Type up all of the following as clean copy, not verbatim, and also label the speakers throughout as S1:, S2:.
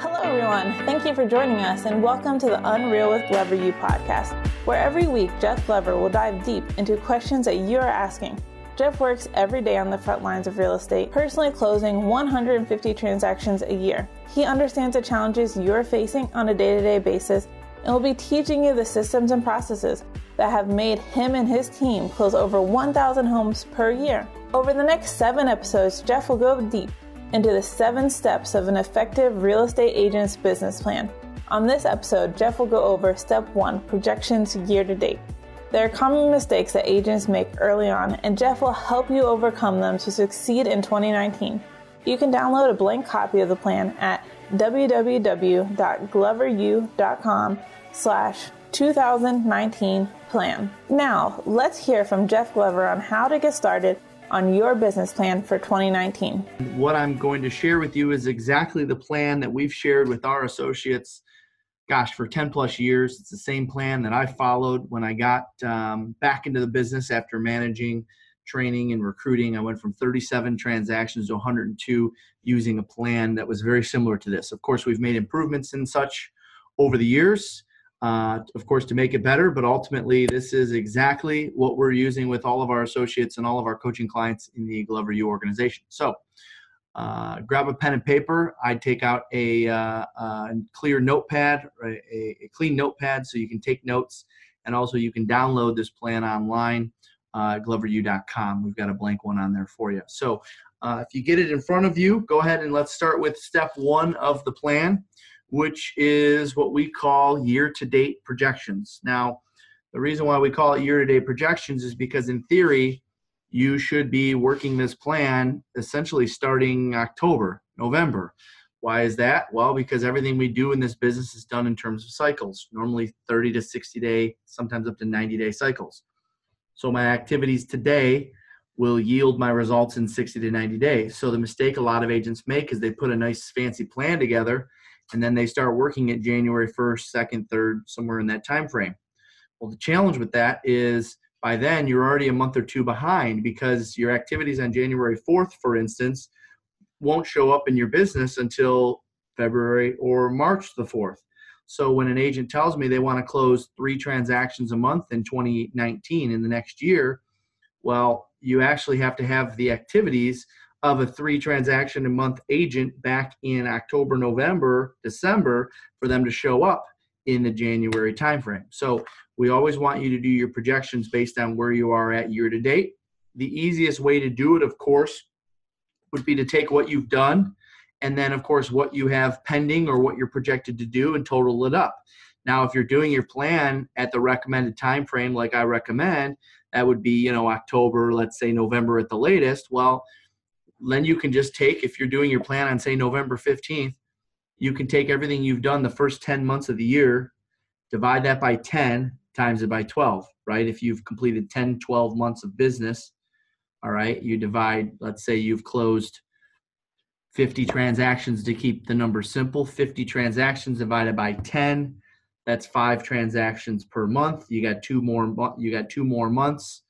S1: Hello, everyone. Thank you for joining us, and welcome to the Unreal with Glover U podcast, where every week Jeff Glover will dive deep into questions that you are asking. Jeff works every day on the front lines of real estate, personally closing 150 transactions a year. He understands the challenges you're facing on a day-to-day basis and will be teaching you the systems and processes that have made him and his team close over 1,000 homes per year. Over the next 7 episodes, Jeff will go deep into the 7 steps of an effective real estate agent's business plan. On this episode, Jeff will go over step 1, projections year to date. There are common mistakes that agents make early on, and Jeff will help you overcome them to succeed in 2019. You can download a blank copy of the plan at www.gloveru.com/2019plan. Now, let's hear from Jeff Glover on how to get started on your business plan for 2019.
S2: What I'm going to share with you is exactly the plan that we've shared with our associates, for 10 plus years. It's the same plan that I followed when I got back into the business after managing, training, and recruiting. I went from 37 transactions to 102 using a plan that was very similar to this. Of course, we've made improvements and such over the years, of course, to make it better, but ultimately this is exactly what we're using with all of our associates and all of our coaching clients in the Glover U organization. So grab a pen and paper. I'd take out a clear notepad, a clean notepad, so you can take notes, and also you can download this plan online, gloveru.com. We've got a blank one on there for you. So if you get it in front of you, go ahead and let's start with step 1 of the plan, which is what we call year-to-date projections. Now, the reason why we call it year-to-date projections is because in theory, you should be working this plan essentially starting October, November. Why is that? Well, because everything we do in this business is done in terms of cycles, normally 30 to 60 day, sometimes up to 90-day cycles. So my activities today will yield my results in 60 to 90 days. So the mistake a lot of agents make is they put a nice fancy plan together and then they start working at January 1st, 2nd, 3rd, somewhere in that time frame. Well, the challenge with that is by then you're already a month or 2 behind, because your activities on January 4th, for instance, won't show up in your business until February or March the 4th. So when an agent tells me they want to close 3 transactions a month in 2019 in the next year, well, you actually have to have the activities of a 3 transaction a month agent back in October, November, December for them to show up in the January timeframe. So we always want you to do your projections based on where you are at year to date. The easiest way to do it, of course, would be to take what you've done and then, of course, what you have pending or what you're projected to do and total it up. Now, if you're doing your plan at the recommended time frame like I recommend, that would be, October, let's say November at the latest. Well, then you can just take, if you're doing your plan on, say, November 15th, you can take everything you've done the first 10 months of the year, divide that by 10, times it by 12, right? If you've completed 10, 12 months of business, all right, you divide, let's say you've closed 50 transactions to keep the number simple. 50 transactions divided by 10, that's 5 transactions per month. You got 2 more months.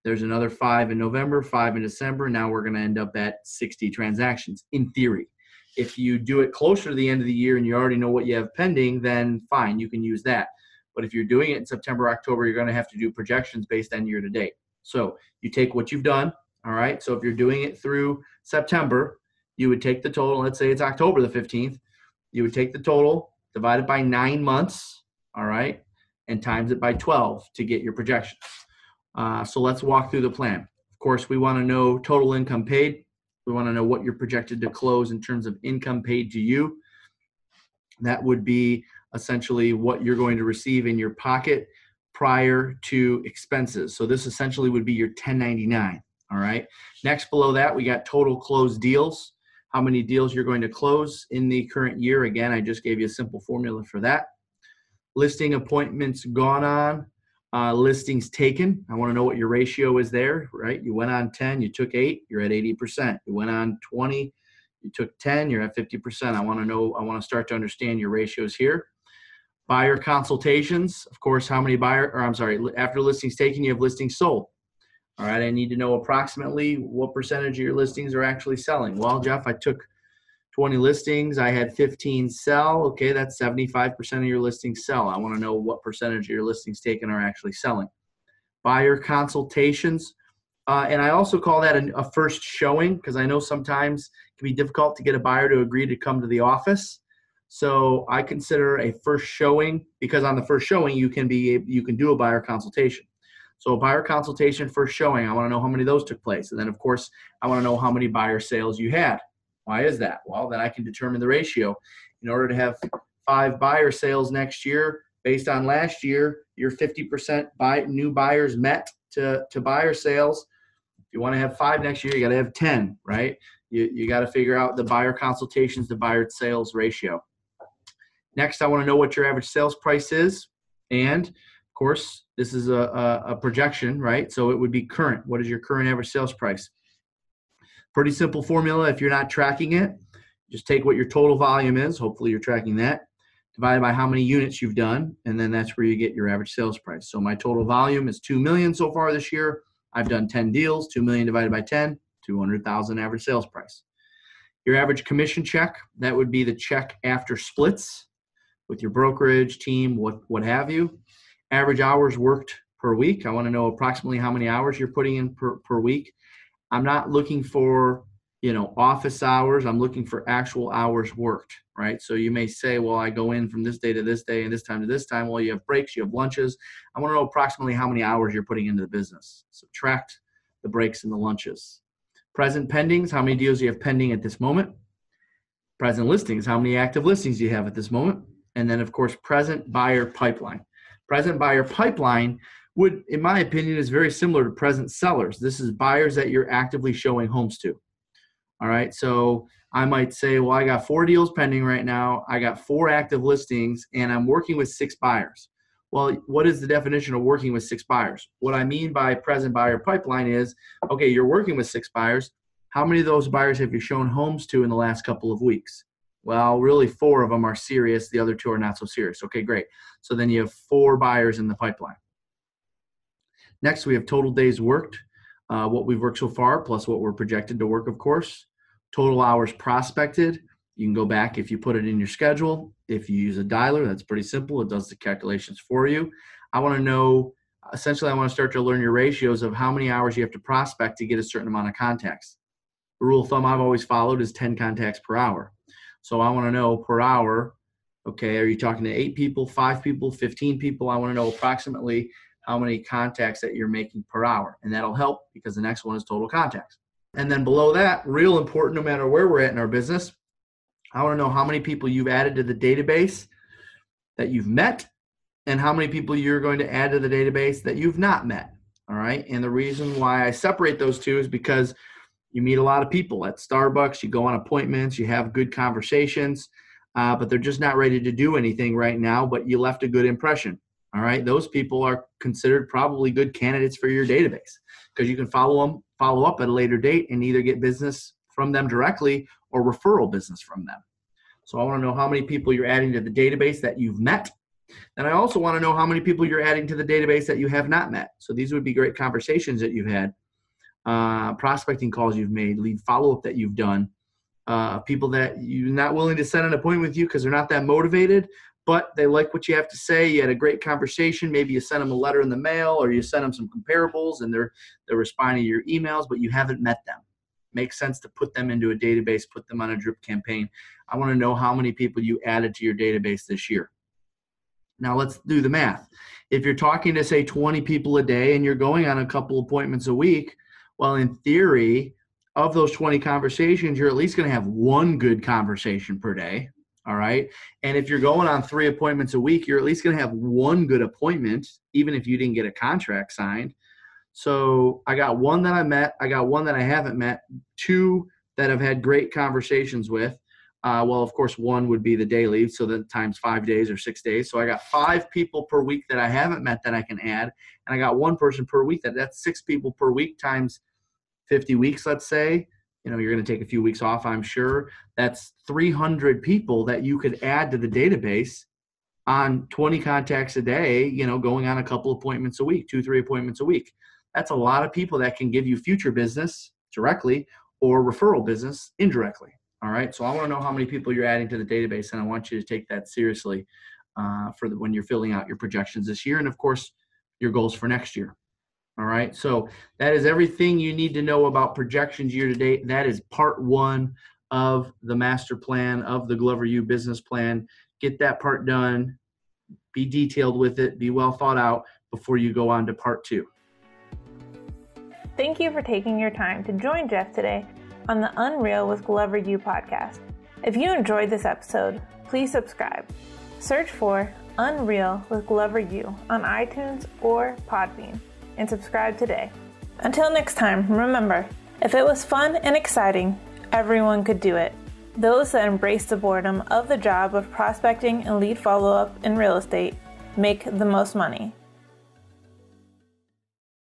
S2: There's another 5 in November, 5 in December. Now we're going to end up at 60 transactions in theory. If you do it closer to the end of the year and you already know what you have pending, then fine, you can use that. But if you're doing it in September, October, you're going to have to do projections based on year to date. So you take what you've done, all right? So if you're doing it through September, you would take the total. Let's say it's October the 15th. You would take the total, divide it by 9 months, all right, and times it by 12 to get your projections. So let's walk through the plan. Of course, we want to know total income paid. We want to know what you're projected to close in terms of income paid to you. That would be essentially what you're going to receive in your pocket prior to expenses. So this essentially would be your 1099, all right? Next, below that, we got total closed deals, how many deals you're going to close in the current year. Again, I just gave you a simple formula for that. Listing appointments gone on, listings taken. I want to know what your ratio is there, right? You went on 10, you took 8, you're at 80%. You went on 20, you took 10, you're at 50%. I want to start to understand your ratios here. Buyer consultations, of course, how many after listings taken, you have listings sold. All right, I need to know approximately what percentage of your listings are actually selling. Well, Jeff, I took 20 listings, I had 15 sell. Okay, that's 75% of your listings sell. I want to know what percentage of your listings taken are actually selling. Buyer consultations. And I also call that a first showing, because I know sometimes it can be difficult to get a buyer to agree to come to the office. So I consider a first showing, because on the first showing, you can do a buyer consultation. So a buyer consultation, first showing, I want to know how many of those took place. And then, of course, I want to know how many buyer sales you had. Why is that? Well, then I can determine the ratio. In order to have 5 buyer sales next year, based on last year, your 50% new buyers met to buyer sales. If you want to have 5 next year, you got to have 10, right? You got to figure out the buyer consultations to buyer sales ratio. Next, I want to know what your average sales price is. And of course, this is a projection, right? So it would be current. What is your current average sales price? Pretty simple formula. If you're not tracking it, just take what your total volume is. Hopefully you're tracking that. Divided by how many units you've done, and then that's where you get your average sales price. So my total volume is 2 million so far this year. I've done 10 deals. 2 million divided by 10, 200,000 average sales price. Your average commission check, that would be the check after splits with your brokerage team, what have you. Average hours worked per week. I want to know approximately how many hours you're putting in per week. I'm not looking for, office hours. I'm looking for actual hours worked, right? So you may say, well, I go in from this day to this day and this time to this time. Well, you have breaks, you have lunches. I want to know approximately how many hours you're putting into the business. Subtract the breaks and the lunches. Present pendings, how many deals do you have pending at this moment? Present listings, how many active listings do you have at this moment? And then, of course, present buyer pipeline. Present buyer pipeline would, in my opinion, is very similar to present sellers. This is buyers that you're actively showing homes to. All right, so I might say, well, I got 4 deals pending right now. I got 4 active listings, and I'm working with 6 buyers. Well, what is the definition of working with 6 buyers? What I mean by present buyer pipeline is, okay, you're working with 6 buyers. How many of those buyers have you shown homes to in the last couple of weeks? Well, really 4 of them are serious. The other 2 are not so serious. Okay, great. So then you have 4 buyers in the pipeline. Next, we have total days worked, what we've worked so far, plus what we're projected to work, of course. Total hours prospected. You can go back if you put it in your schedule. If you use a dialer, that's pretty simple. It does the calculations for you. I want to know, essentially, I want to start to learn your ratios of how many hours you have to prospect to get a certain amount of contacts. The rule of thumb I've always followed is 10 contacts per hour. So I want to know per hour, okay, are you talking to 8 people, 5 people, 15 people? I want to know approximately how many contacts that you're making per hour. And that'll help because the next one is total contacts. And then below that, real important, no matter where we're at in our business, I want to know how many people you've added to the database that you've met and how many people you're going to add to the database that you've not met. All right. And the reason why I separate those two is because you meet a lot of people at Starbucks, you go on appointments, you have good conversations, but they're just not ready to do anything right now, but you left a good impression. All right. Those people are considered probably good candidates for your database because you can follow up at a later date and either get business from them directly or referral business from them. So I want to know how many people you're adding to the database that you've met. And I also want to know how many people you're adding to the database that you have not met. So these would be great conversations that you've had, prospecting calls you've made, lead follow-up that you've done, people that you're not willing to set an appointment with you because they're not that motivated, but they like what you have to say. You had a great conversation. Maybe you sent them a letter in the mail or you sent them some comparables and they're responding to your emails, but you haven't met them. Makes sense to put them into a database, put them on a drip campaign. I want to know how many people you added to your database this year. Now let's do the math. If you're talking to, say, 20 people a day and you're going on a couple appointments a week, well, in theory, of those 20 conversations, you're at least going to have 1 good conversation per day. All right. And if you're going on 3 appointments a week, you're at least going to have 1 good appointment, even if you didn't get a contract signed. So I got 1 that I met. I got 1 that I haven't met, 2 that I've had great conversations with. Well, of course, 1 would be the daily. So that times 5 days or 6 days. So I got 5 people per week that I haven't met that I can add. And I got 1 person per week. That's 6 people per week times 50 weeks, let's say. You're going to take a few weeks off, I'm sure. That's 300 people that you could add to the database on 20 contacts a day, going on a couple appointments a week, 2-3 appointments a week. That's a lot of people that can give you future business directly or referral business indirectly. All right. So I want to know how many people you're adding to the database, and I want you to take that seriously when you're filling out your projections this year, and of course, your goals for next year. All right. So that is everything you need to know about projections year to date. That is part one of the master plan of the Glover U business plan. Get that part done. Be detailed with it. Be well thought out before you go on to part two.
S1: Thank you for taking your time to join Jeff today on the Unreal with Glover U podcast. If you enjoyed this episode, please subscribe. Search for Unreal with Glover U on iTunes or Podbean and subscribe today. Until next time, remember, if it was fun and exciting, everyone could do it. Those that embrace the boredom of the job of prospecting and lead follow-up in real estate make the most money.